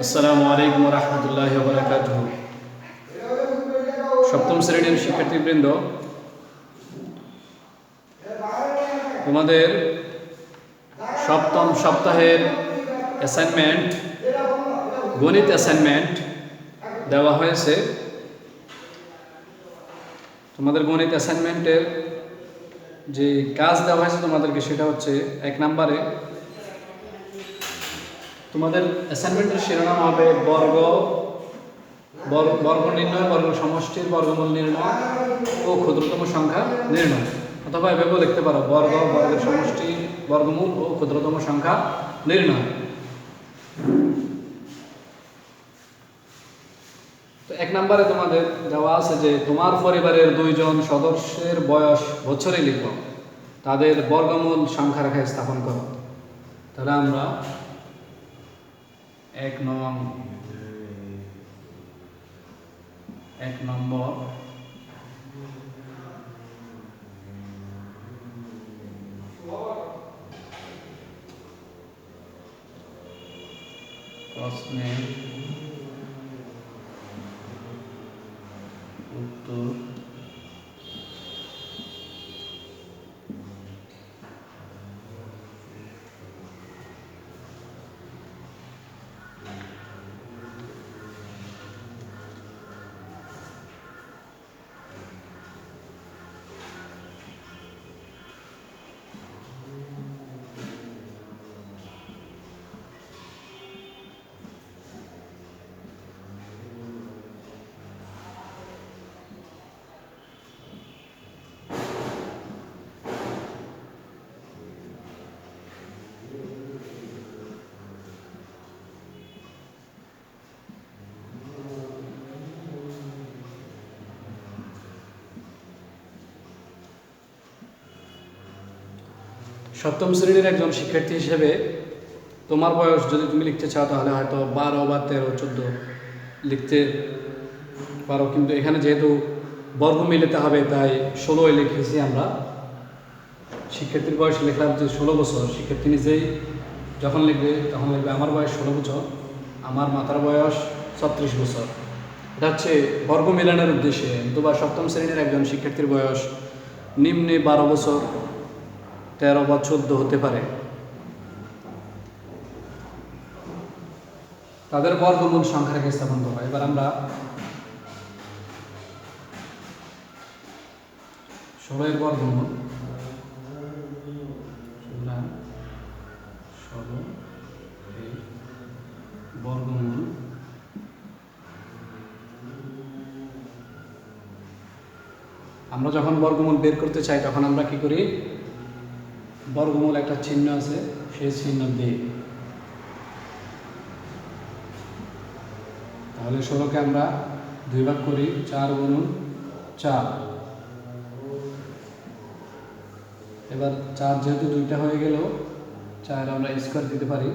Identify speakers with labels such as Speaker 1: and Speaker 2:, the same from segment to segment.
Speaker 1: আসসালামু আলাইকুম রহমতুল্লাহি ওয়া বারাকাতুহু। সপ্তম শ্রেণীর শিক্ষার্থীবৃন্দ, তোমাদের সপ্তম সপ্তাহের অ্যাসাইনমেন্ট, গণিত অ্যাসাইনমেন্ট দেওয়া হয়েছে। তোমাদের গণিত অ্যাসাইনমেন্টের যে কাজ দেওয়া হয়েছে তোমাদেরকে, সেটা হচ্ছে 1 নম্বরে তোমাদের অ্যাসাইনমেন্টের শিরোনাম হবে বর্গ নির্ণয়, বর্গ সমষ্টির বর্গমূল নির্ণয় ও ক্ষুদ্রতম সংখ্যা নির্ণয়। অথবা এভাবেও লিখতে পারো, বর্গের সমষ্টি, বর্গমূল ও ক্ষুদ্রতম সংখ্যা নির্ণয়। তো 1 নম্বরে তোমাদের দেওয়া আছে যে তোমার পরিবারের 2 জন সদস্যের বয়স বছরে লিখো, তাদের বর্গমূল সংখ্যা রেখায় স্থাপন করো। তাহলে আমরা 1 নম্বর প্রশ্নের উত্তর সপ্তম শ্রেণীর একজন শিক্ষার্থী হিসেবে তোমার বয়স যদি তুমি লিখতে চাও, তাহলে হয়তো 12 বা 13, 14 লিখতে পারো। কিন্তু এখানে যেহেতু বর্গ মিলাতে হবে, তাই 16 লিখেছি আমরা। শিক্ষার্থীর বয়স লিখলাম যে 16 বছর। শিক্ষার্থী নিজেই যখন লিখবে তখন লিখবে আমার বয়স 16 বছর, আমার মাতার বয়স 36 বছর। এটা হচ্ছে বর্গ মিলানোর উদ্দেশ্যে। অথবা সপ্তম শ্রেণীর একজন শিক্ষার্থীর বয়স নিম্নে 12 বছর, 13 বা 14 হতে পারে। তাদের বর্গমূল সংখ্যা রেখে স্থাপন করা। এবার আমরা 16 এর বর্গমূল, 16 এর বর্গমূল আমরা যখন বর্গমূল বের করতে চাই, তখন আমরা কি করি? বর্গমূল একটা চিহ্ন আছে, সেই চিহ্ন দিই। তাহলে 16কে আমরা 2 ভাগ করি, 4 গুণন 4। এবার 4 যেহেতু 2টা হয়ে গেল, 4 আমরা স্কোয়ার দিতে পারি।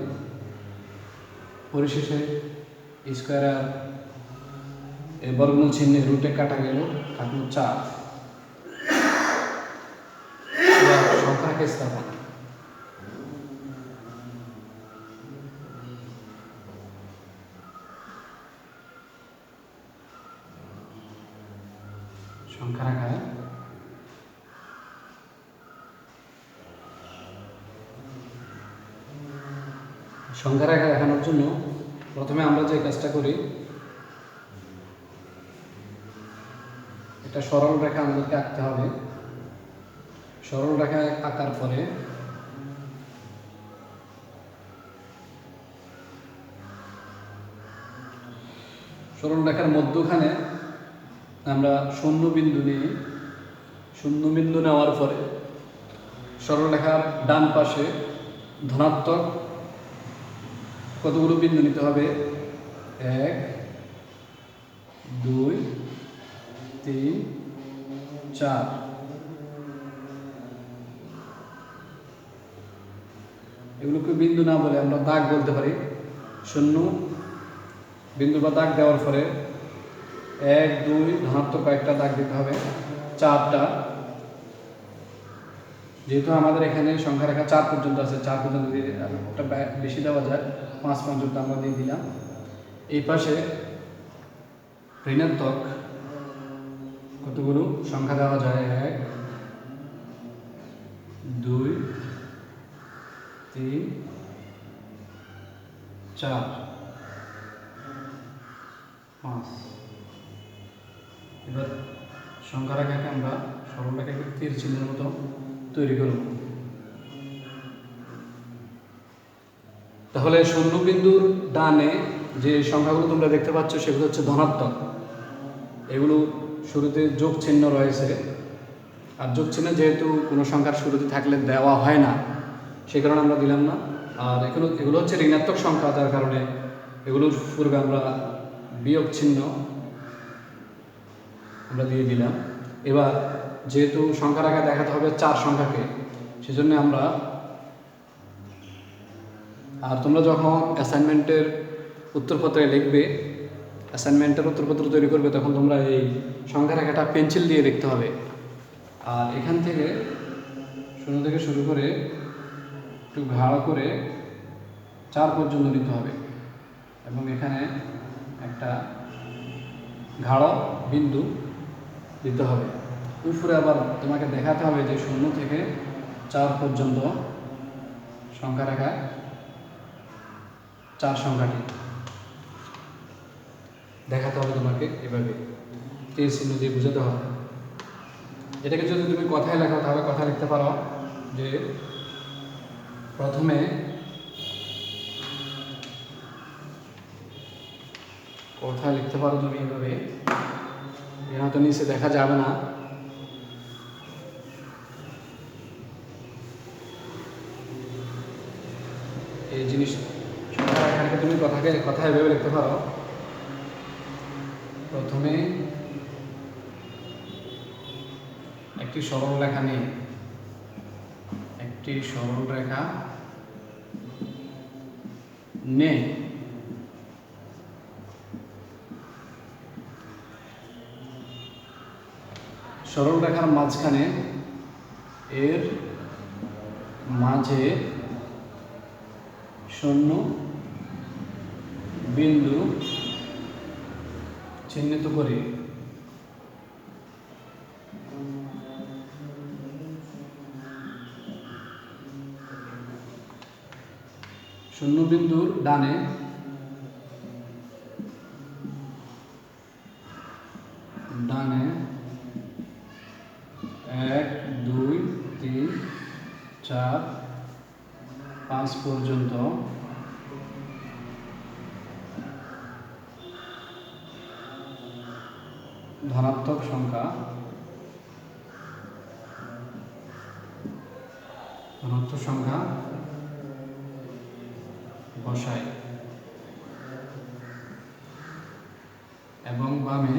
Speaker 1: পরিশেষে স্কোয়ার আর এই বর্গমূল চিহ্নে রুটে কাটা গেল, থাকলো 4। সংখ্যাকে স্থাপন। সংখ্যা রাখায় সংখ্যা রেখা দেখানোর জন্য প্রথমে আমরা যে কাজটা করি, একটা সরল রেখা আমাদেরকে আঁকতে হবে। সরল রেখা আঁকার পরে সরল রেখার মধ্যখানে আমরা শূন্য বিন্দু নিই। শূন্য বিন্দু নেওয়ার পরে সরল রেখার ডান পাশে ধনাত্মক কতগুলো বিন্দু নিতে হবে? 1, 2, 3, 4। এগুলোকে বিন্দু না বলে আমরা দাগ বলতে পারি। শূন্য বিন্দু বা দাগ দেওয়ার পরে 1, 2 ধনাত্মক কয়েকটা দাগ দিতে হবে, 4টা। যেহেতু আমাদের এখানে সংখ্যা রেখা 4 পর্যন্ত আছে, 4 পর্যন্ত দিয়ে ওটা বেশি দেওয়া যায়, 5 পর্যন্ত আমরা দিয়ে দিলাম। এই পাশে ঋণাত্মক কতগুলো সংখ্যা দেওয়া যায়, 1 2 3 4 5। এবার সংখ্যা রেখাকে আমরা সরল রেখাকে তীর চিহ্নের মতো তৈরি করব। তাহলে শূন্যবিন্দুর ডানে যে সংখ্যাগুলো তোমরা দেখতে পাচ্ছ সেগুলো হচ্ছে ধনাত্মক। এগুলো শুরুতে যোগ চিহ্ন রয়েছে, আর যোগ চিহ্ন যেহেতু কোনো সংখ্যার শুরুতে থাকলে দেওয়া হয় না, সেই কারণে আমরা দিলাম না। আর এগুলো হচ্ছে ঋণাত্মক সংখ্যা, যার কারণে এগুলোর পূর্বে আমরা বিয়োগ চিহ্ন আমরা দিয়ে দিলাম। এবার যেহেতু সংখ্যা রেখা দেখাতে হবে 4 সংখ্যাকে, সেজন্য আমরা, আর তোমরা যখন অ্যাসাইনমেন্টের উত্তরপত্রে লিখবে, অ্যাসাইনমেন্টের উত্তরপত্র তৈরি করবে, তখন তোমরা এই সংখ্যা রেখাটা পেন্সিল দিয়ে লিখতে হবে। আর এখান থেকে 0 থেকে শুরু করে একটু গাঢ় করে 4 পর্যন্ত নিতে হবে, এবং এখানে একটা গাঢ় বিন্দু দিতে হবে। উপরে আবার তোমাকে দেখাতে হবে যে 0 থেকে 4 পর্যন্ত সংখ্যা রেখা 4 সংখ্যাটি দেখাতে হবে তোমাকে, এভাবে তীর চিহ্ন দিয়ে বোঝাতে হবে। এটাকে যদি তুমি কথায় লেখো তাহলে কথা লিখতে পারো যে প্রথমে কথা লিখতে পারো তুমি এভাবে, এর হয়তো নিচে দেখা যাবে না। এই জিনিস এখানে তুমি কথায় ভেবে লিখতে পারো। প্রথমে একটি সরল রেখা নিয়ে, একটি সরল রেখা নে সরল রেখার মাঝখানে এর মাঝে 0 বিন্দু চিহ্নিত করে শূন্য বিন্দুর ডানে ডানে 1 2 3 4 5 পর্যন্ত ধনাত্মক সংখ্যা বসাই, এবং বামে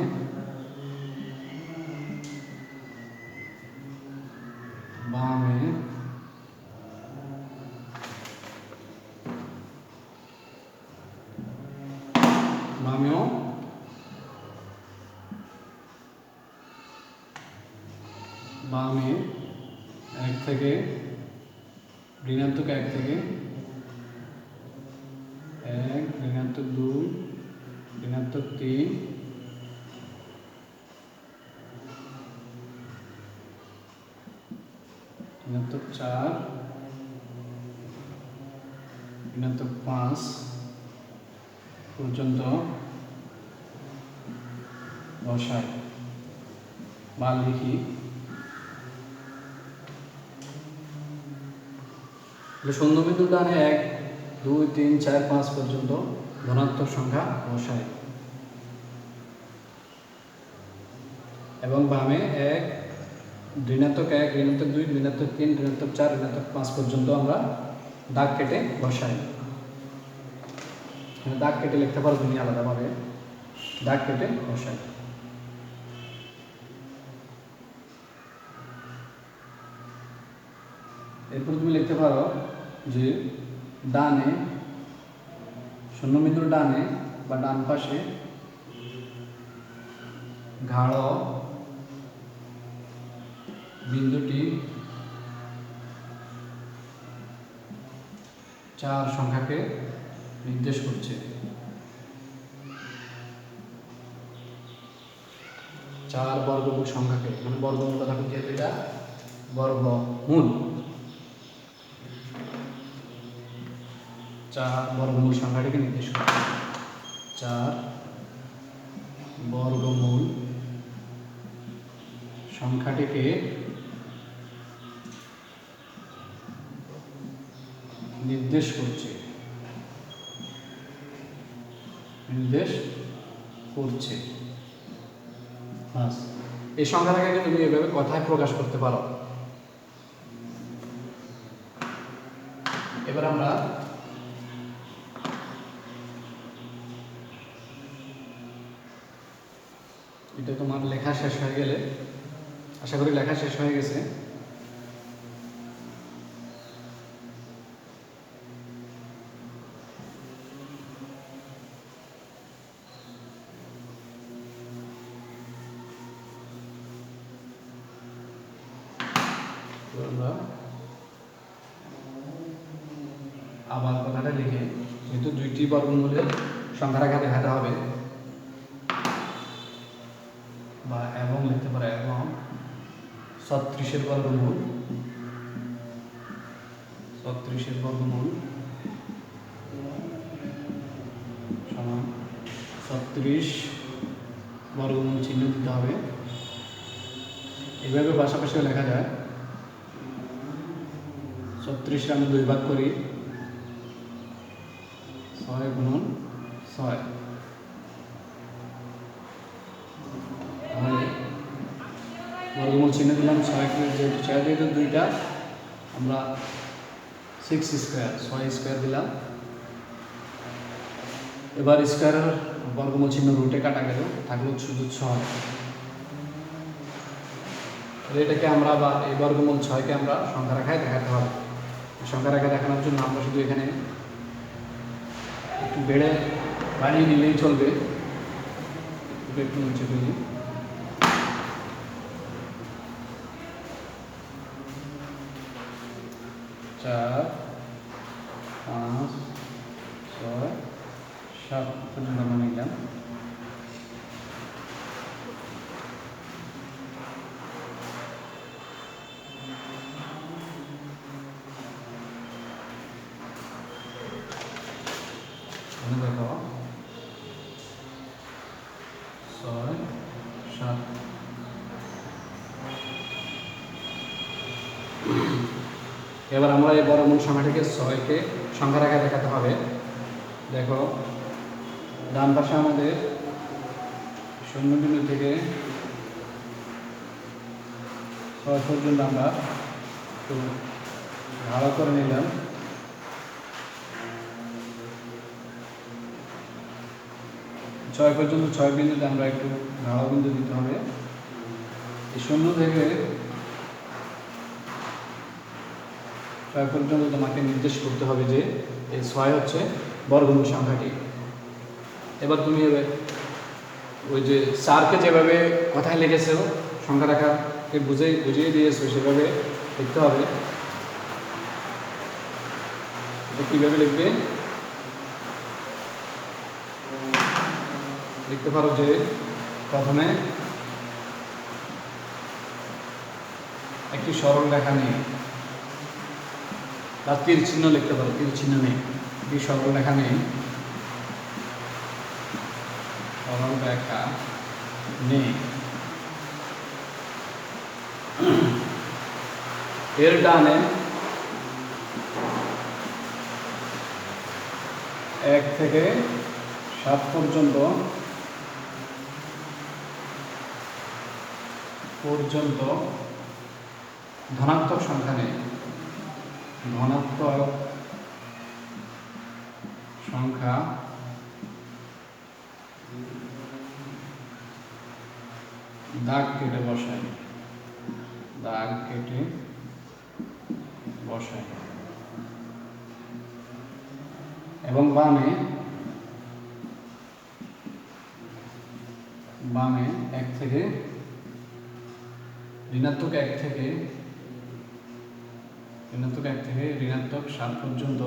Speaker 1: বামেও বামে 1 থেকে ঋণাত্মক 1 থেকে 1 ঋণাত্মক 2 ঋণাত্মক 3 ঋণাত্মক 4 ঋণাত্মক 5 পর্যন্ত বসাই বা লিখি। শূন্যবিন্দু ডানে 1 2 3 4 5 পর্যন্ত ধনাত্মক সংখ্যা বসাই, এবং বামে 1 ঋণাত্মক 1 ঋণাত্মক 2 ঋণাত্মক 3 ঋণাত্মক 4 ঋণাত্মক 5 পর্যন্ত আমরা দাগ কেটে বসাই। দাগ কেটে লিখতে পারো তুমি আলাদাভাবে, দাগ কেটে বসাই। এরপর তুমি লিখতে পারো যে ডানে শূন্যবিন্দুর ডানে বা ডান পাশে গাঢ় বিন্দুটি 4 সংখ্যাকে নির্দেশ করছে। 4 বর্গমূল সংখ্যাকে, মানে বর্গমূল কথাটা যেহেতু এটা বর্গমূল, 4 বর্গমূল সংখ্যাটিকে নির্দেশ করছে। 4 বর্গমূল সংখ্যাটিকে নির্দেশ করছে। এই সংখ্যাটাকে তুমি এভাবে কথায় প্রকাশ করতে পারো। এবার আমরা এটা তোমার লেখা শেষ হয়ে গেলে, আশা করি লেখা শেষ হয়ে গেছে। আবার কথাটা লিখে, যেহেতু 2টি বর্গমূলের সংখ্যা রেখা দেখাতে হবে, বা এবং লিখতে পারে, এবং 36-এর বর্গমূল, 36-এর বর্গমূল সমান 36 বর্গমূল চিহ্ন দিতে হবে। এভাবে পাশাপাশি লেখা যায়। 36-কে আমি 2 ভাগ করি, 6 গুণন 6, তাহলে বর্গমূল চিহ্ন দিলাম 6কে, যেহেতু 6 যেহেতু 2টা, আমরা 6 স্কোয়ার, 6 স্কোয়ার দিলাম। এবার স্কোয়ারের বর্গমূল চিহ্ন রুটে কাটা গেল, থাকলো শুধু 6। এটাকে আমরা, বা এই বর্গমূল 6কে আমরা সংখ্যা রেখায় দেখাতে হবে। সংখ্যা রেখা দেখানোর জন্য আমরা শুধু এখানে একটু বাড়িয়ে নিলেই চলবে। একটু নিচে ফেলি, চার, 5, 6, 7 পর্যন্ত আমরা নিলাম। দেখো 6, 7। এবার আমরা এই বর্গমূল সংখ্যাটিকে 6কে সংখ্যা রেখা দেখাতে হবে। দেখো ডান পাশে আমাদের 0 বিন্দু থেকে 6 পর্যন্ত আমরা একটু ভালো করে নিলাম। 6 পর্যন্ত 6 বিন্দুতে আমরা একটু গাঢ় বিন্দু দিতে হবে। এই 0 থেকে 6 পর্যন্ত তোমাকে নির্দেশ করতে হবে যে এই 6 হচ্ছে বর্গমূল সংখ্যাটি। এবার তুমি ওই যে 4কে যেভাবে কথায় লিখেছো, সংখ্যা রেখাকে বুঝিয়ে দিয়েছো, সেভাবে লিখতে হবে। কীভাবে লিখবে? লিখতে পারো যে প্রথমে একটি সরল রেখা নেই, বা তীর চিহ্ন লিখতে পারো, তীর চিহ্ন নেই, একটি সরল রেখা নেই, সরল রেখা নেই। এর ডানে 1 থেকে 7 পর্যন্ত ধনাত্মক সংখ্যা নেই, ধনাত্মক সংখ্যা দাগ কেটে বসাই, এবং বামে 1 থেকে ঋণাত্মক 1 থেকে ঋণাত্মক 7 পর্যন্ত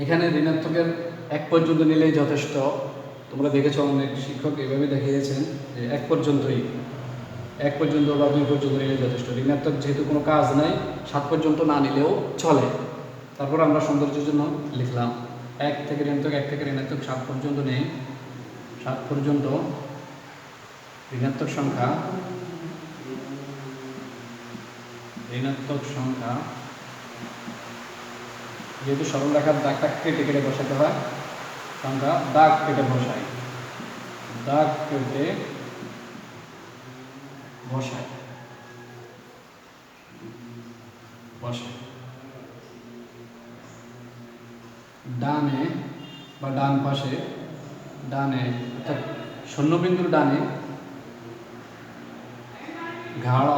Speaker 1: এখানে ঋণাত্মকের 1 পর্যন্ত নিলেই যথেষ্ট। তোমরা দেখেছো অনেক শিক্ষক এভাবে দেখিয়েছেন যে 1 পর্যন্তই, 1 পর্যন্ত বা 2 পর্যন্ত নিলেই যথেষ্ট। ঋণাত্মক যেহেতু কোনো কাজ নাই, 7 পর্যন্ত না নিলেও চলে। তারপর আমরা সৌন্দর্যের জন্য লিখলাম 1 থেকে ঋণাত্মক 7 পর্যন্ত নেই। 7 পর্যন্ত ঋণাত্মক সংখ্যা যেহেতু সরল রেখার দাগটা কেটে কেটে বসাতে হয়, সংখ্যা দাগ কেটে বসাই, ডানে বা ডান পাশে, ডানে অর্থাৎ শূন্যবিন্দুর ডানে ঘাড়,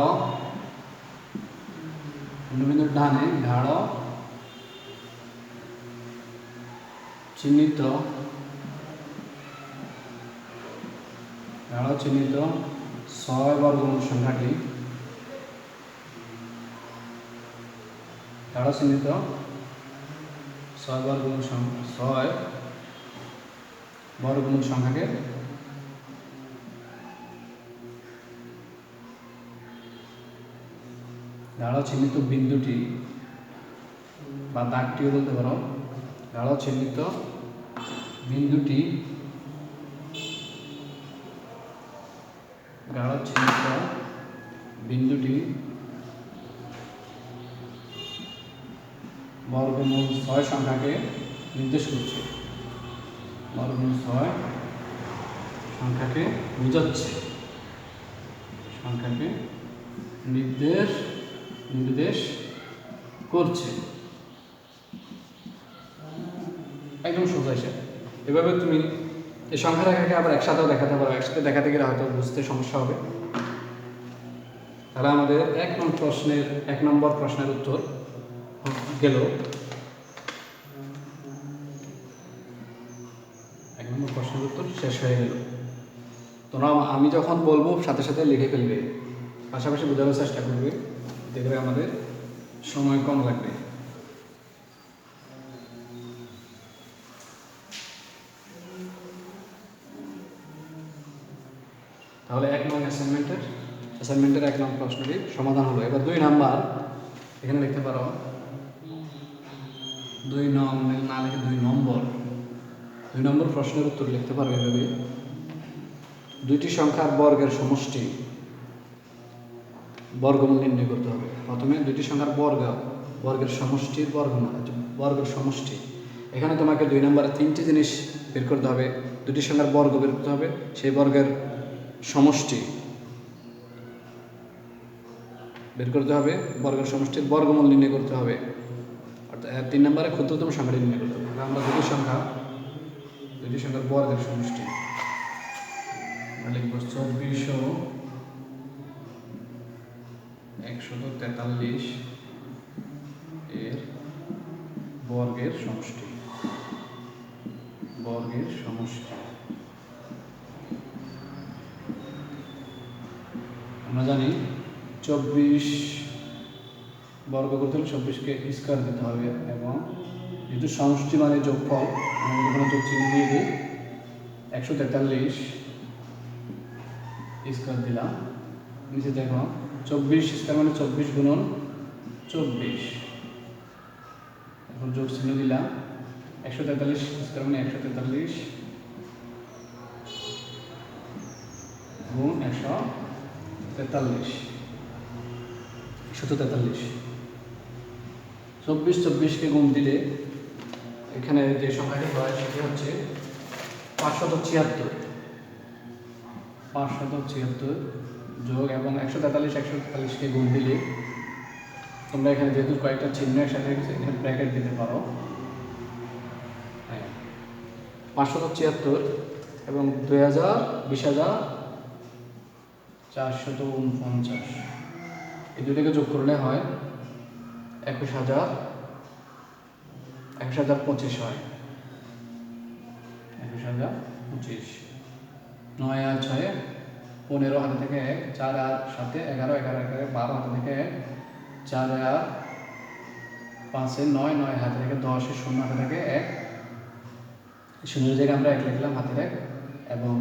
Speaker 1: শূন্যবিন্দুর ডানে ঘাড় চিহ্নিত 6 বর্গমূল সংখ্যাটি, ঘাড় চিহ্নিত 6 বর্গমূল সংখ্যাকে ঘাড় চিহ্নিত বিন্দুটি বা দাগটিও বলতে পারো, ঘাড় চিহ্নিত বিন্দুটি বর্গমূল 6 সংখ্যাকে নির্দেশ করছে, বর্গমূল 6 সংখ্যাকে বোঝাচ্ছে, সংখ্যাকে নির্দেশ করছে। একদম সোজা হিসাব। এভাবে তুমি এই সংখ্যা রেখাকে আবার একসাথেও দেখাতে পারো। একসাথে দেখাতে গেলে হয়তো বুঝতে সমস্যা হবে। তাহলে আমাদের 1 নম্বর প্রশ্নের উত্তর গেল। 1 নম্বর প্রশ্নের উত্তর শেষ হয়ে গেল। তোমরা আমি যখন বলবো সাথে সাথে লিখে ফেলবে, পাশাপাশি বোঝানোর চেষ্টা করবে, দেখবে আমাদের সময় কম লাগবে। তাহলে 1 নং অ্যাসাইনমেন্টের 1 নং প্রশ্নটির সমাধান হলো। এবার 2 নাম্বার এখানে লিখতে পারো, 2 নং না লিখে 2 নম্বর প্রশ্নের উত্তর লিখতে পারবে এভাবে। 2টি সংখ্যার বর্গের সমষ্টি বর্গমূল নির্ণয় করতে হবে। প্রথমে 2টি সংখ্যার বর্গের সমষ্টি। এখানে তোমাকে 2 নম্বরে 3টি জিনিস বের করতে হবে। 2টি সংখ্যার বর্গ বের করতে হবে, সেই বর্গের সমষ্টি বের করতে হবে, বর্গের সমষ্টির বর্গমূল নির্ণয় করতে হবে। অর্থাৎ 3 নম্বরে ক্ষুদ্রতম সংখ্যাটি নির্ণয় করতে হবে। আমরা 2টি সংখ্যার বর্গের সমষ্টি লিখব 24,143 এর বর্গের সমষ্টি। আমরা জানি 24 বর্গ করতে হলে 24কে স্কয়ার দিতে হবে, এবং যেহেতু সমষ্টি মানে যোগফল, আমি এখানে যোগ চিহ্ন দিয়ে দিই, 143 স্কয়ার দিলাম। নিচে দেখো 24 স্কয়ার মানে 24 গুণন 24, এখন যোগ চিহ্ন দিলাম। 143 স্কয়ার মানে 143 গুণ 143, 24কে গুণ দিলে এখানে যে সংখ্যাটি হয় সেটি হচ্ছে 576 যোগ, এবং 143কে গুণ দিলে তোমরা এখানে যেহেতু কয়েকটা চিহ্ন একসাথে এখানে ব্র্যাকেট দিতে পারো। 576 এবং 20,449, এই দুটোকে যোগ করলে হয় 21,025 হয়। 21,025, 9 আর 6 15 হাতে থেকে 1, 4 আর 7 11, 11 12 হাতে থেকে 1, 4 আর 5 এর 9, 9 হাতে রেখে 10 এর 0 হাতে রেখে 1, 0 এর জায়গায় আমরা 1 লিখলাম হাতের 1, এবং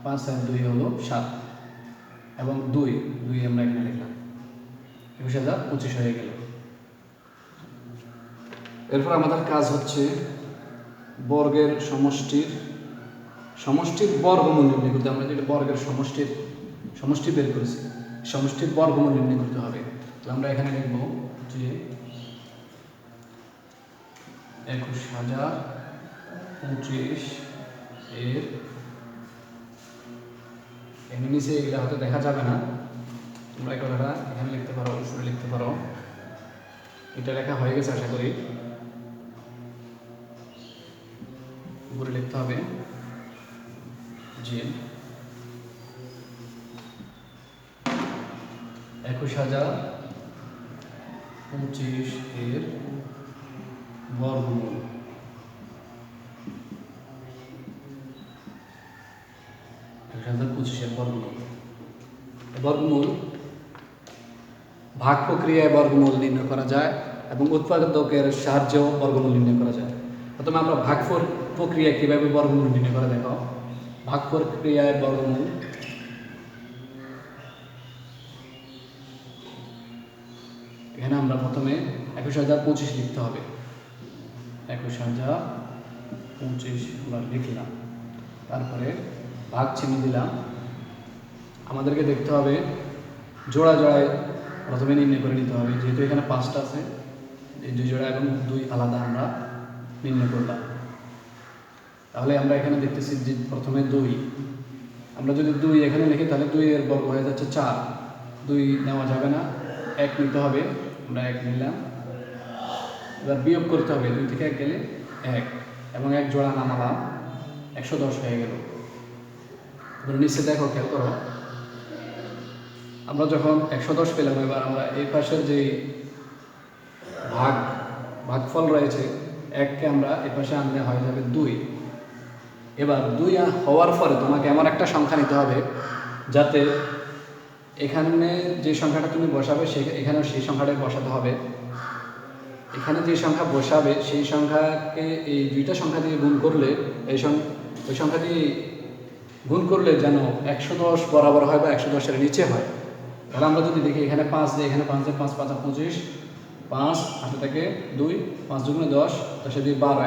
Speaker 1: 5 আর 2 হলো 7, এবং 2 আমরা এখানে লিখলাম। 21,025 হয়ে গেল। এরপর আমাদের কাজ হচ্ছে বর্গের সমষ্টির বর্গমূল নির্ণয় করতে। আমরা যেটা বর্গের সমষ্টি বের করেছি, সমষ্টির বর্গমূল নির্ণয় করতে হবে। তো আমরা এখানে লিখব যে 21,025 এর এখানে নিচে এগুলো হয়তো দেখা যাবে না, তোমরা এই কথাটা এখানে লিখতে পারো, উপরে লিখতে পারো। এটা লেখা হয়ে গেছে আশা করি। উপরে লিখতে হবে যে 21,025 এর বর্গমূল। 21,025 এর বর্গমূল ভাগ প্রক্রিয়ায় বর্গমূল নির্ণয় করা যায় এবং উৎপাদকের সাহায্যেও বর্গমূল নির্ণয় করা যায়। প্রথমে আমরা ভাগ প্রক্রিয়া কীভাবে বর্গমূল নির্ণয় করা দেখো। ভাগ প্রক্রিয়ায় বর্গমূল এখানে আমরা প্রথমে 21,025 লিখতে হবে। 21,025 আমরা লিখলাম, তারপরে ভাগ চিহ্ন দিলাম। আমাদেরকে দেখতে হবে জোড়া জোড়ায় প্রথমে নির্ণয় করে নিতে হবে, যেহেতু এখানে 5টা আছে, এই 2 জোড়া এবং 2 আলাদা আমরা নির্ণয় করলাম। তাহলে আমরা এখানে দেখতেছি যে প্রথমে 2, আমরা যদি 2 এখানে লিখি তাহলে 2 এর বর্গ হয়ে যাচ্ছে 4, 2 নেওয়া যাবে না, 1 নিতে হবে। আমরা 1 নিলাম। এবার বিয়োগ করতে হবে, 2 থেকে 1 গেলে 1, এবং 1 জোড়া নামালাম, 110 হয়ে গেল। এবার নিচে দেখো, খেয়াল করো, আমরা যখন 110 পেলাম, এবার আমরা এই পাশের যে ভাগফল রয়েছে 1কে আমরা এই পাশে আনলে হয়ে যাবে 2। এবার 2 হওয়ার পরে তোমাকে এমন একটা সংখ্যা নিতে হবে যাতে এখানে যে সংখ্যাটা তুমি বসাবে এখানেও সেই সংখ্যাটাই বসাতে হবে। এখানে যে সংখ্যা বসাবে সেই সংখ্যাকে এই 2টা সংখ্যা দিয়ে গুণ করলে ওই সংখ্যা দিয়ে গুণ করলে যেন 110 বরাবর হয় বা 110 এর নিচে হয়। তাহলে আমরা যদি দেখি এখানে 5 দিয়ে, এখানে 5 দিয়ে 5 5 25, 5 হাতে থেকে 2, 5 দুগুণে 10, 10 দিয়ে 12,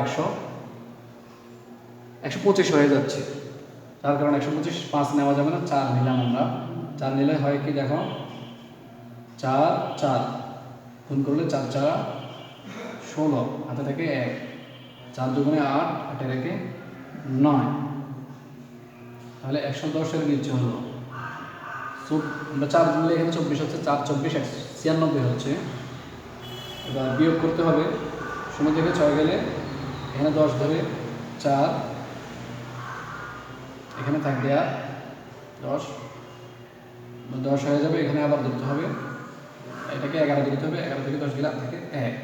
Speaker 1: 125 হয়ে যাচ্ছে। তার কারণ 125, 5 নেওয়া যাবে না, 4 নিলাম আমরা। 4 নিলে হয় কি দেখো, 4 4 গুণ করলে 4 4 16, হাতে থেকে 1, 4 দুগুণে 8, হাতে থেকে 9, তাহলে 110 এর নিচে হলো। আমরা 4 দিলে এখানে 24 হচ্ছে, 4 24 96 হচ্ছে। এবার বিয়োগ করতে হবে, 0 থেকে 6 গেলে এখানে 10 ধরে 4, এখানে থাকবে আর 10 হয়ে যাবে। এখানে আবার ধরতে হবে, এটাকে 11 ধরতে হবে, 11 থেকে 10 গেলে আর থেকে 1,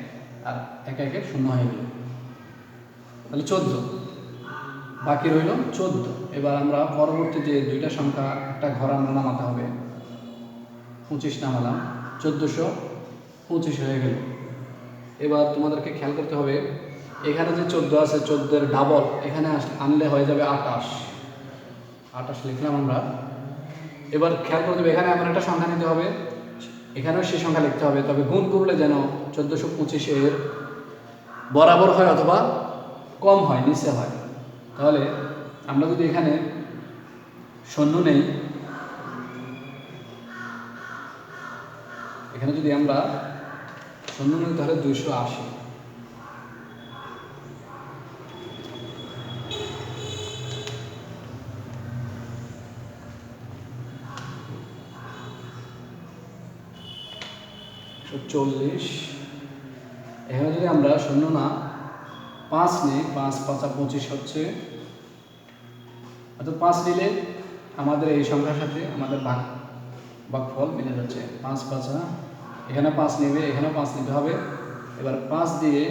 Speaker 1: আর 1 1 0 হয়ে গেল, তাহলে 14 বাকি রইল 14। এবার আমরা পরবর্তী যে 2টা সংখ্যা, একটা ঘর আমরা নামাতে হবে, 25 নামালাম, 1425 হয়ে গেল। এবার তোমাদেরকে খেয়াল করতে হবে, এখানে যে 14 আছে, 14 এর ডাবল এখানে আনলে হয়ে যাবে 28 লিখলাম আমরা। এবার খেয়াল করতে হবে, এখানে এমন একটা সংখ্যা নিতে হবে, এখানেও সেই সংখ্যা লিখতে হবে, তবে গুণ করলে যেন 1425 এর বরাবর হয় অথবা কম হয়, নিচে হয়। তাহলে আমরা যদি এখানে 0 নেই, এখানে যদি আমরা 0 নেই তাহলে 280। এখানে যদি আমরা 0 না 5 নিই, 5 5 25 হচ্ছে, অর্থাৎ 5 নিলে আমাদের এই সংখ্যার সাথে আমাদের ভাগফল মিলে যাচ্ছে। 5 5, এখানে 5 নেবে, এখানেও 5 নিতে হবে। এবার 5 দিয়ে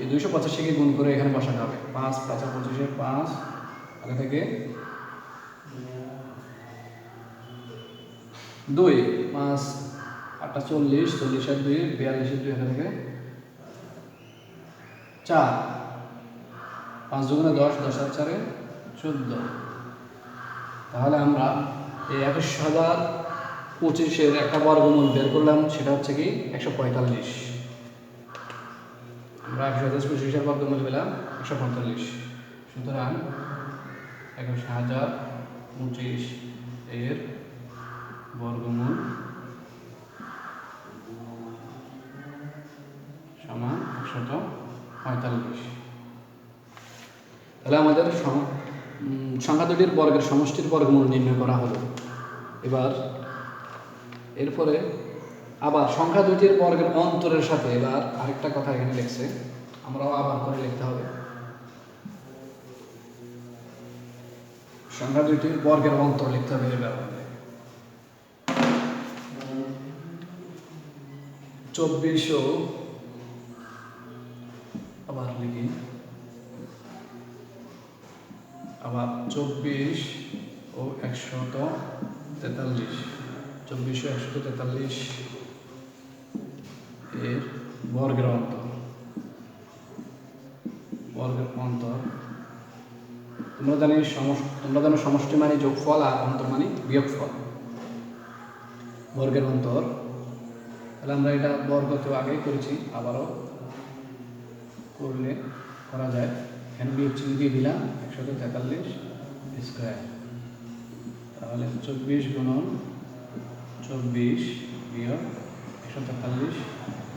Speaker 1: এই 285কে গুণ করে এখানে বসাতে হবে। 5 5 25 5 আগে থেকে 2, 5 8 40, 40 আর 2 42, 2 থেকে 4, 5 দুগুণে 10, 10 আর 4 14। তাহলে আমরা এই 21,025-এর একটা বর্গমূল বের করলাম, সেটা হচ্ছে কি 145। আমরা 21,025-এর বর্গমূল পেলাম 145। সুতরাং 21,025 এর বর্গমূল সমান 145। তাহলে আমাদের সংখ্যা দুটির বর্গের সমষ্টির বর্গমূল নির্ণয় করা হলো। এবার এরপরে আবার সংখ্যা দুটির বর্গের অন্তরের সাথে এবার আরেকটা কথা এখানে লিখছে, আমরাও আবার করে লিখতে হবে। সংখ্যা দুটির বর্গের অন্তর লিখতে হবে। এবার 24 আবার লিখি, আবার 24 ও 143, 24 ও 143 এর বর্গের অন্তর। বর্গের অন্তর তোমরা জানো সমষ্টি মানে যোগফল আর অন্তর মানে বিয়োগফল। বর্গের অন্তর, তাহলে আমরা এটা বর্গ তো আগেই করেছি, আবারও করলে করা যায়। এখানে বিয়োগ চিহ্ন দিয়ে দিলাম 143 স্কোয়ার। তাহলে 24 গুণন 24 বিয়োগ 143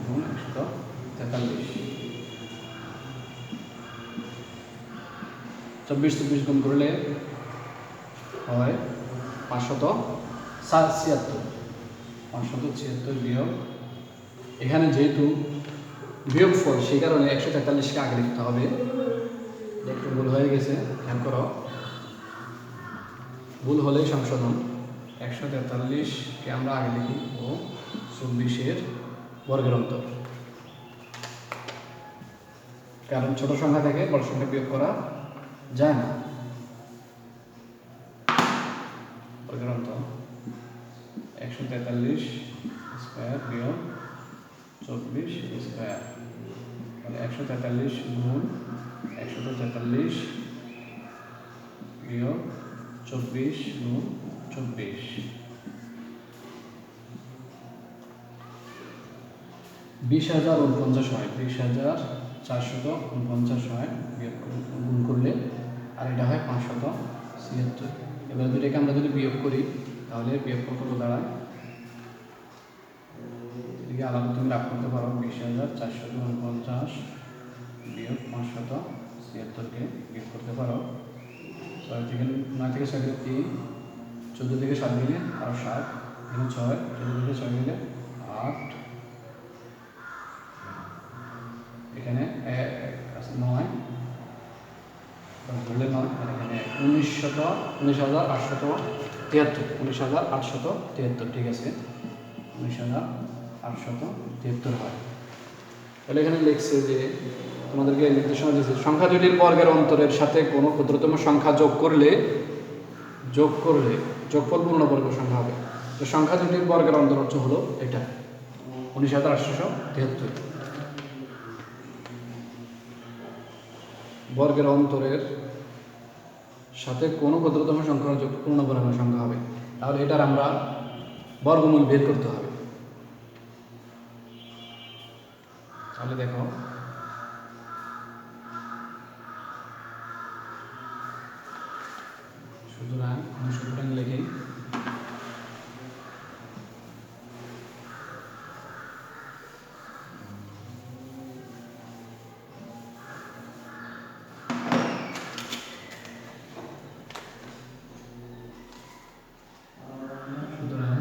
Speaker 1: গুণ 143। 24 গুণ করলে হয় 576। 576 বিয়োগ, এখানে যেহেতু বিয়োগফল সেই কারণে 143-কে আগে লিখতে হবে। একটু ভুল হয়ে গেছে, খেয়াল করো, ভুল হলেই সংশোধন। 143-কে আমরা আগে লিখি ও 24-এর বর্গের অন্তর, কারণ ছোট সংখ্যা থেকে বড় সংখ্যা বিয়োগ করা যায় না। বর্গের অন্তর 143 স্কোয়ার বিয়োগ 24 স্কোয়ার, তাহলে 143 গুণ 143 বিয়োগ 24 গুণ 24। 20,049 হয়, 20,449 হয় বিয়োগ গুণ করলে, আর এটা হয় 576। এবার দুটাকে আমরা যদি বিয়োগ করি তাহলে বিয়োগফল কত দাঁড়ায়, এদিকে আলাদা তুমি রাখ করতে পারো। 20,449 বিয়োগ 576-কে বিয়োগ করতে পারো। 9 থেকে 6 গেলে 3, 14 থেকে 7 গেলে আরও 7, এখানে 6, 14 থেকে 6 গেলে 8, এখানে 9 ধরলে 9, আর এখানে 19,873, ঠিক আছে, 19,873 হয়। তাহলে এখানে লিখছে যে তোমাদেরকে নির্দেশনা দিয়েছে, সংখ্যা দুটির বর্গের অন্তরের সাথে কোনো ক্ষুদ্রতম সংখ্যা যোগ করলে যোগফল পূর্ণবর্গ সংখ্যা হবে। তো সংখ্যা দুটির বর্গের অন্তর হলো এটা 19,873। বর্গের অন্তরের সাথে কোনো ক্ষুদ্রতম সংখ্যা যোগ পূর্ণবর্গ সংখ্যা হবে। তাহলে এটার আমরা বর্গমূল বের করতে হবে। তাহলে দেখো, সুতরাং লিখি, সুতরাং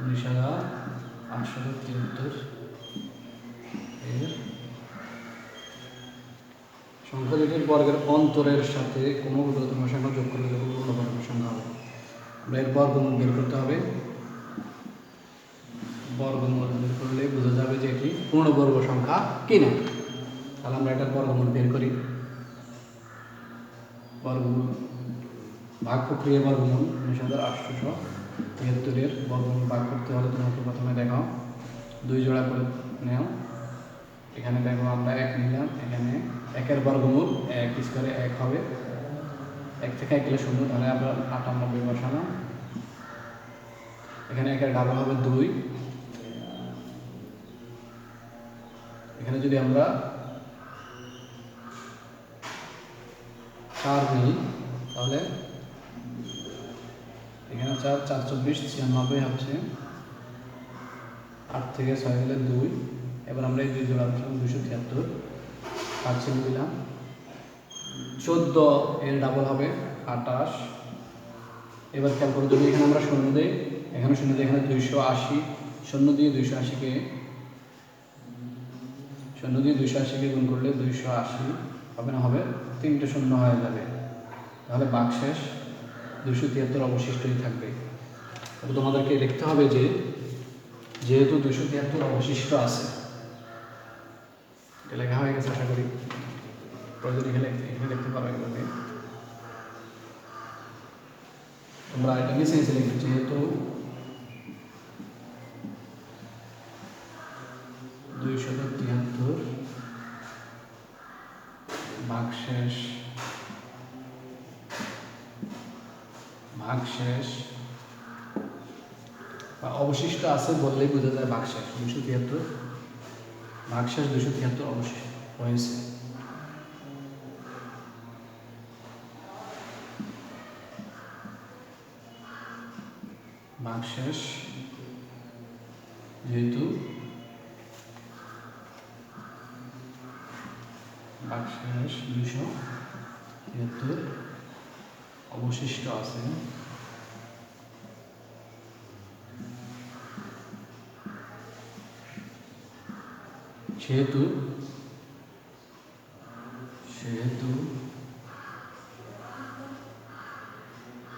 Speaker 1: 19,873 এর সংখ্যা দুটির বর্গের অন্তরের সাথে কোনো ক্ষুদ্রতম সংখ্যা যোগ করলে পূর্ণবর্গ সংখ্যা হবে। আমরা এর বর্গমূল বের করতে হবে। বর্গমূল বের করলে বোঝা যাবে যে এটি পূর্ণবর্গ সংখ্যা কিনা। তাহলে আমরা এটার বর্গমূল বের করি। বর্গমূল ভাগ প্রক্রিয়া বর্গমূল 19,873 বর্গমূল ভাগ করতে হলে তোমাকে প্রথমে দেখাও 2 জোড়া করে নেও। এখানে দেখো আমরা 1 নিলাম, এখানে 1-এর বর্গমূল 1 স্কয়ারে 1 হবে, 1 থেকে 1 গেলে 0, তাহলে আমরা 98 বসালাম। এখানে 1-এর ডাবল হবে 2, এখানে যদি আমরা 4 নিই তাহলে এখানে 4 4 24 96 হচ্ছে, 8 থেকে 6 গেলে 2, এবার আমরা এই 2 জোড়া বসালাম 273, 5 ছেড়ে দিলাম। 14 এর ডাবল হবে 28। এবার খেয়াল করো, যদি এখানে আমরা 0 দিই, এখানে 0 দিই, এখানে 280, 0 দিয়ে 280কে গুণ করলে 280 হবে না, হবে 3টে 0 হয়ে যাবে, তাহলে ভাগশেষ 273 অবশিষ্টই থাকবে। তবে তোমাদেরকে দেখতে হবে যে যেহেতু 273 অবশিষ্ট আছে, এটা লেখা হয়ে গেছে আশা করি, প্রয়োজন এখানে লিখতে পারো। এগুলোকে তোমরা এটা নিচে লিখবে, যেহেতু 273 ভাগশেষ বা অবশিষ্ট আছে বললেই বোঝা যায় ভাগশেষ 273, ভাগশেষ 273 অবশিষ্ট হয়েছে। ভাগশেষ যেহেতু ভাগশেষ 273 অবশিষ্ট আছে, সেহেতু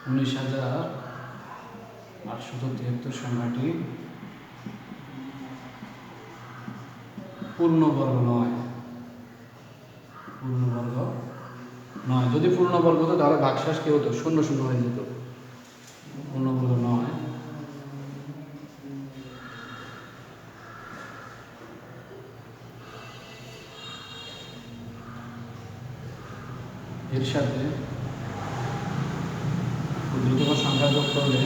Speaker 1: 19,873 সংখ্যাটি পূর্ণবর্গ নয়। যদি পূর্ণবর্গ হতো তাহলে ভাগশেষ কি হতো? 0 0 হয়ে যেত। পূর্ণবর্গ নয়। এর সাথে ক্ষুদ্রতম সংখ্যা যোগ করলে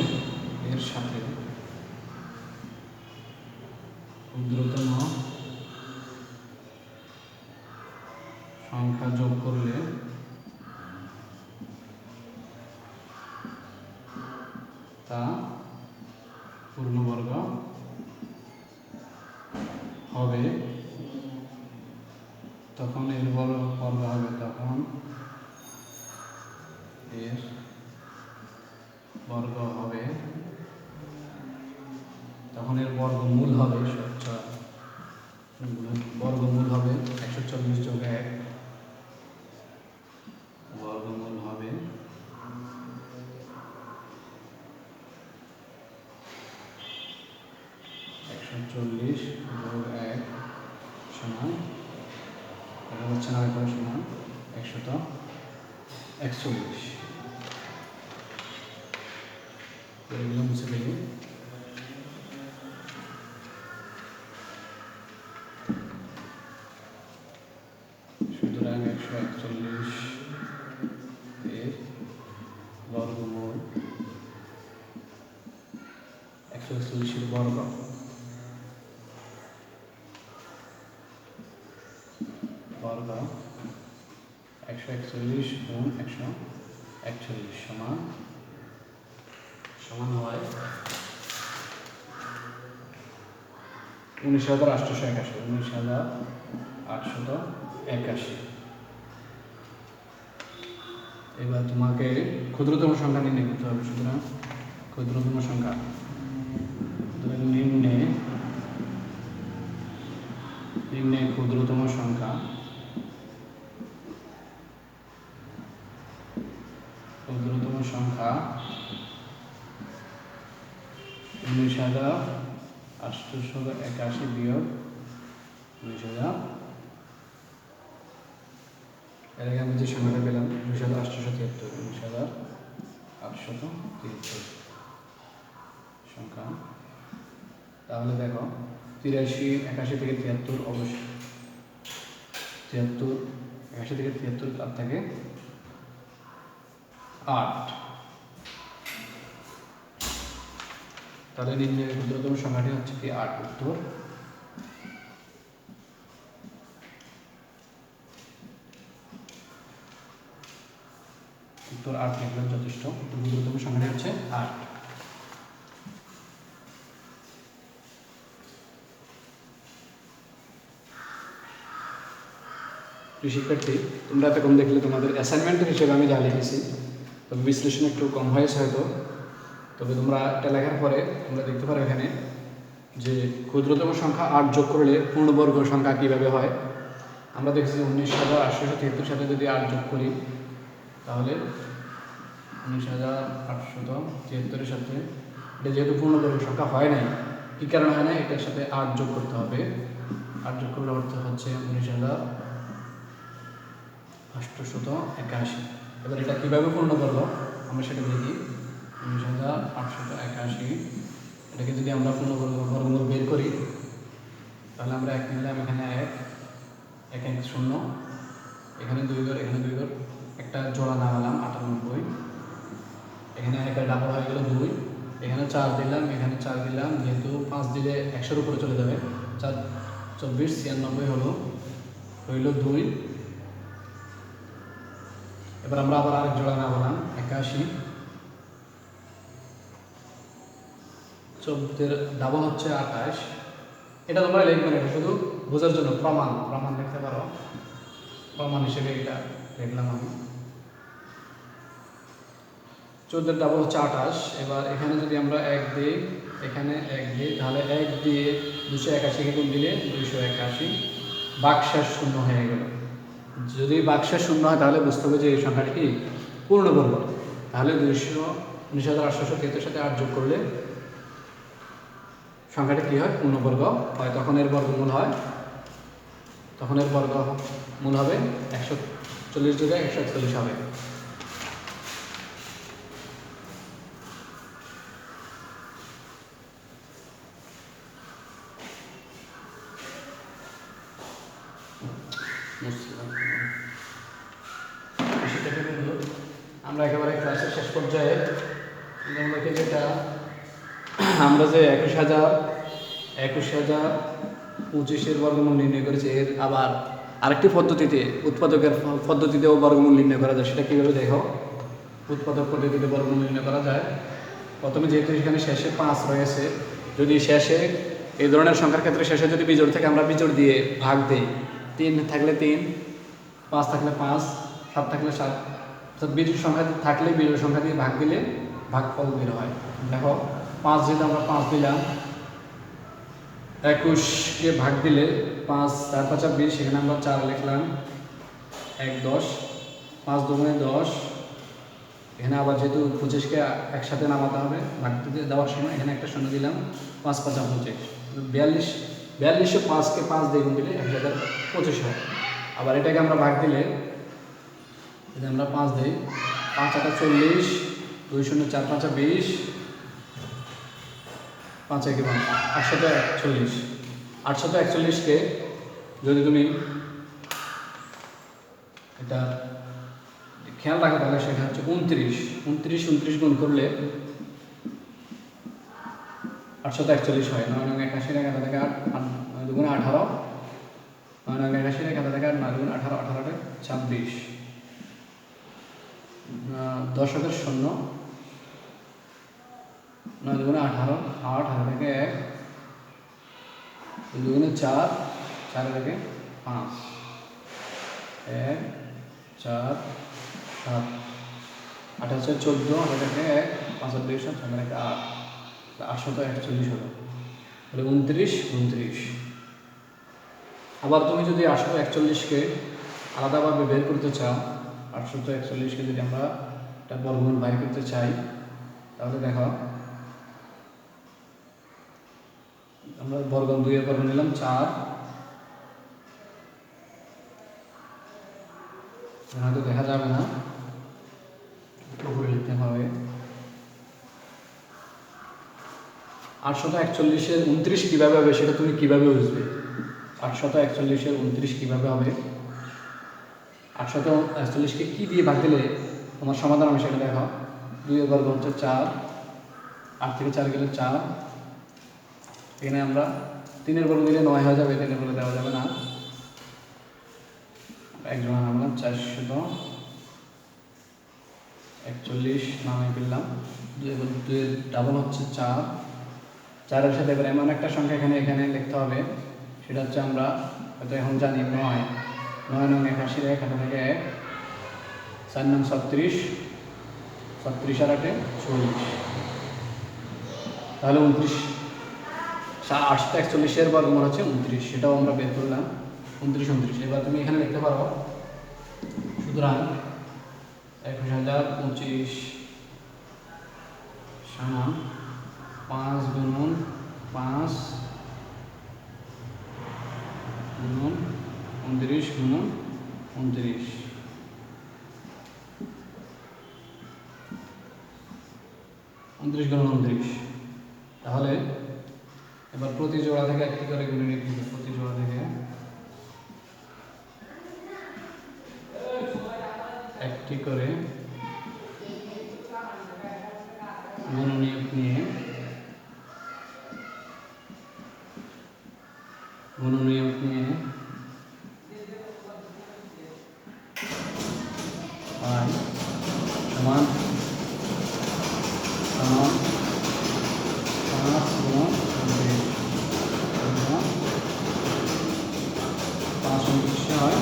Speaker 1: ক্ষুদ্রতম সংখ্যা যোগ করলে তা পূর্ণবর্গ হবে, তখন এর বর্গ হবে, তখন এর বর্গ হবে, তখন এর বর্গমূল হবে, বর্গমূল হবে 140 যোগ 1, বর্গমূল হবে 140 যোগ 1 সমান, এটা হচ্ছে না, এটা সমান 141। এগুলো মুছে ফেলি। সুতরাং 141 এর বর্গমূল 141 এর বর্গ, বর্গ 141 গুণ 141 সমান হয় 19,881। এবার তোমাকে ক্ষুদ্রতম সংখ্যা নির্ণয় করতে হবে। সুতরাং ক্ষুদ্রতম সংখ্যা নিম্নে ক্ষুদ্রতম সংখ্যা 19,881 বিয়োগ 19,000, এর আগে আমি যে সংখ্যাটা পেলাম 19,873 সংখ্যা। তাহলে দেখো 83, 81 থেকে 73 অবশ্যই 73, 81 থেকে 73 বাদ থাকে 8। তাহলে নির্ণয়ের ক্ষুদ্রতম সংখ্যাটি হচ্ছে কি 8। উত্তর 8 লিখলেন যথেষ্ট। ক্ষুদ্রতম সংখ্যাটি হচ্ছে 8। শিক্ষার্থী, তোমরা এতক্ষণ দেখলে তোমাদের অ্যাসাইনমেন্টের হিসেবে আমি যা লিখেছি, তবে বিশ্লেষণ একটু কম হয়েছে হয়তো। তবে তোমরা এটা লেখার পরে তোমরা দেখতে পারো এখানে যে ক্ষুদ্রতম সংখ্যা 8 যোগ করলে পূর্ণবর্গ সংখ্যা কীভাবে হয়। আমরা দেখছি 19,873 সাথে যদি 8 যোগ করি তাহলে 19,873 সাথে, এটা যেহেতু পূর্ণবর্গ সংখ্যা হয় নাই, কী কারণে হয় না, এটার সাথে 8 যোগ করতে হবে। 8 যোগ করলে অর্থ হচ্ছে 19,881। এবার এটা কীভাবে পূর্ণ করবো আমরা সেটা দেখি। 19,881, এটাকে যদি আমরা বর্গমূল বের করি তাহলে আমরা 1 নিলাম, এখানে 1, 1 1 0, এখানে 2 ঘর, এখানে 2 ঘর, একটা জোড়া নামালাম 98, এখানে 1 ডাবল হয়ে গেল 2, এখানে 4 দিলাম, এখানে 4 দিলাম, যেহেতু 5 দিলে 100-এর উপরে চলে যাবে, 4 24 96 হলো, রইল 2। এবার আমরা আবার আরেক জোড়া নামালাম 81, 14 ডাবল হচ্ছে 28। এটা তোমরা লিখবে না, শুধু বোঝার জন্য প্রমাণ লিখতে পারো, প্রমাণ হিসেবে এটা লিখলাম আমি। 14 ডাবল হচ্ছে 28। এবার এখানে যদি আমরা 1 দিই, এখানে 1 দিই, তাহলে 1 দিয়ে 281 গুণ দিলে 281, বাক্সের শূন্য হয়ে গেল। যদি বাক্সের শূন্য হয় তাহলে বুঝতে হবে যে এই সংখ্যাটি কি পূর্ণবর্গ। তাহলে 19,873 সাথে 8 যোগ করলে সংখ্যাটি কী হয়, পূর্ণবর্গ হয়। তখন এর বর্গমূল হবে 140 যোগে 141 হবে। আমরা একেবারে ক্লাসের শেষ পর্যায়ে যেটা আমরা যে 21,025-এর বর্গমূল নির্ণয় করেছি, এর আবার আরেকটি পদ্ধতিতে, উৎপাদকের পদ্ধতিতেও বর্গমূল নির্ণয় করা যায়। সেটা কীভাবে দেখো। উৎপাদক পদ্ধতিতে বর্গমূল নির্ণয় করা যায়। প্রথমে যেহেতু এখানে শেষে 5 রয়েছে, যদি শেষে এই ধরনের সংখ্যার ক্ষেত্রে শেষে যদি বিজোড় থেকে আমরা বিজোড় দিয়ে ভাগ দিই, 3 থাকলে 3, 5 থাকলে 5, 7 থাকলে 7, বিজোড় সংখ্যা থাকলে বিজোড় সংখ্যা দিয়ে ভাগ দিলে ভাগফল বের হয়। দেখো 5 যেহেতু আমরা 5 দিলাম, 21-কে ভাগ দিলে 5 4 5 20, সেখানে আমরা 4 লিখলাম, 1 10, 5 2 10। এখানে আবার যেহেতু 25-কে একসাথে নামাতে হবে ভাগ দিতে দেওয়ার সময়, এখানে একটা শূন্য দিলাম, 5 5 25, 42 5-কে 5 দিয়ে গুণ দিলে 1025 হয়। আবার এটাকে আমরা ভাগ দিলে যদি আমরা 5 দিই, 5 8 40, 2 0 4 5 20, 5 1 841। 841-কে যদি তুমি এটা খেয়াল রাখো তাহলে সেটা হচ্ছে 29 গুণ করলে 841 হয়। 9 9 81 এর 1 থেকে 8, 9 2 18, 9 9 81 এর 1 থেকে 8, 9 2 18, 18 26, 10 0, 9 2 18, 8 18 থেকে 1, 2 4, 4 থেকে 5, 1 4 7, 8 14, 8 থেকে 1, 5 2 7, 6 থেকে 8, 841 হলো। তাহলে 29। আবার তুমি যদি 841-কে আলাদাভাবে বের করতে চাও, 841-কে যদি আমরা একটা বর্গমূল বাইর করতে চাই, তাহলে দেখো আমরা 2-এর বর্গ নিলাম 4, হয়তো দেখা যাবে না, উপরে লিখতে হবে। 841-এর 29 কীভাবে হবে সেটা তুমি কীভাবে বুঝবে? 841-এর 29 কীভাবে হবে 841কে কী দিয়ে ভাগ দিলে তোমার সমাধান হবে সেটা দেখো। 2 এর বর্গ হচ্ছে 4, 8 থেকে 4 গেলে 4, এখানে আমরা 3 এর বর্গ দিলে 9 হয়ে যাবে, 3 এর বর্গ দেওয়া যাবে না, একজন আমরা 441 নামে পেলাম। 2 এর ডাবল হচ্ছে 4, 4-এর সাথে এবার এমন একটা সংখ্যা এখানে লিখতে হবে, সেটা হচ্ছে আমরা হয়তো এখন জানি 9 নং 81, এখানে থেকে 4 নং 36, 36 আর 8 40, তাহলে 29। 841 বর্গমূল হচ্ছে 29, সেটাও আমরা বের করলাম 29। এবার তুমি এখানে লিখতে পারো, সুতরাং 21025 সমান 5 গুণন 5 গুণন 29 গুণন 29, গুণন 29। তাহলে এবার প্রতি জোড়া থেকে একটি করে গুণে নিতে হবে, প্রতি জোড়া থেকে একটি করে গুণনীয়ক নিয়ে পাই সমান 5 গুণ 5 হয়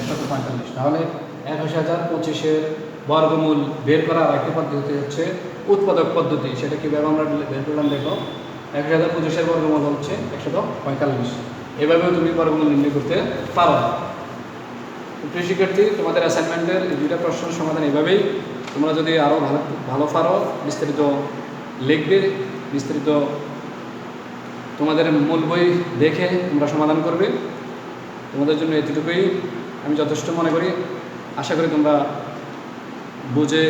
Speaker 1: 145। তাহলে 21025 বর্গমূল বের করার একটি পদ্ধতি হচ্ছে উৎপাদক পদ্ধতি। সেটা কীভাবে আমরা বের করলাম দেখো। 21025 বর্গমূল হচ্ছে 145, এভাবেও তুমি বর্গমূল নির্ণয় করতে পারো। প্রিয় শিক্ষার্থী, তোমাদের অ্যাসাইনমেন্টের এই দুইটা প্রশ্নের সমাধান এভাবেই। তোমরা যদি আরও ভালো পারো, বিস্তারিত লিখবে, বিস্তারিত তোমাদের মূল বই দেখে তোমরা সমাধান করবে। তোমাদের জন্য এতটুকুই আমি যথেষ্ট মনে করি। আশা করি তোমরা বুঝে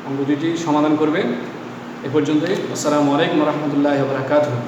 Speaker 1: অঙ্ক দুটি সমাধান করবে। এ পর্যন্তই। আসসালামু আলাইকুম ওয়া রাহমাতুল্লাহি ওয়া বারাকাতুহু।